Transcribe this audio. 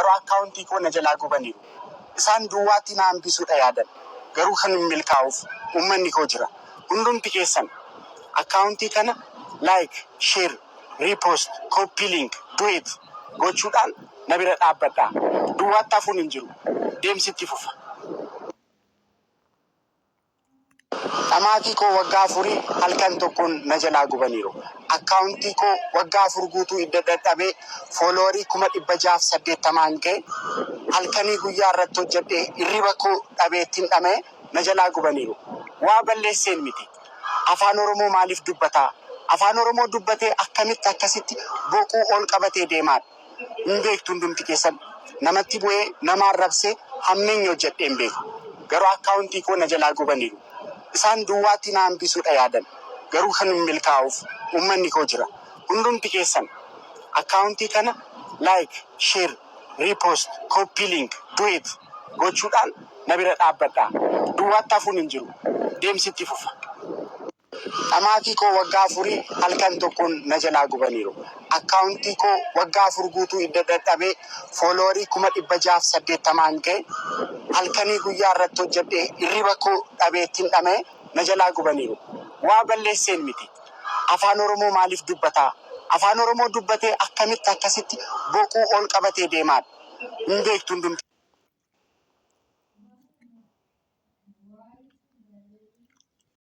garuu akkaawuntii koo na jalaa gubaniiru. Isaan duwwaatti na hambisuudha yaadan. Garuu kan hin milkaa'uuf uummanni koo jira. Hundumti keessan akkaawuntii kana like, share, repost, copy link, do it gochuudhaan na bira dhaabbadhaa. Duwwaatti hafuun hin jiru. Deemsitti fufa. Dhamaatii koo waggaa afurii halkan tokkoon na jalaa gubaniiru. Akkaawuntii koo waggaa afur guutuu hidda dadhabee fooloorii 680 ga'e halkanii guyyaa irratti hojjedhee hirriba koo dhabeettiin dhamee na jalaa gubaniiru. Waa balleesseen miti. Afaan Oromoo maaliif dubbataa? Afaan Oromoo dubbatee akkamitti akkasitti boquu ol qabatee deemaadha. Hin beektu hundumti keessan. Namatti bu'ee nama arrabsee hammeenya hojjedhee hin beeku. Garuu akkaawuntii koo na jalaa gubaniiru. Isaan duwwaatti na hambisuudha yaadan. Garuu kan hin milkaa'uuf uummanni koo jira. Hundumti keessan akkaawuntii kana like, share, repost, copy link, do it gochuudhaan na bira dhaabbadhaa. Duwwaatti hafuun hin jiru. Deemsitti fufa. Dhamaatii koo waggaa afurii halkan tokkoon na jalaa gubaniiru. Akkaawuntii koo waggaa afur guutuu hidda dadhabee fooloorii 680 ga'e halkanii guyyaa irratti hojjedhee hirriba koo dhabeettiin dhamee na jalaa gubaniiru. Waa balleesseen miti. Afaan Oromoo maaliif dubbataa? Afaan Oromoo dubbatee akkamitti akkasitti boquu ol qabatee deemaadha. Hin beektu hundumti.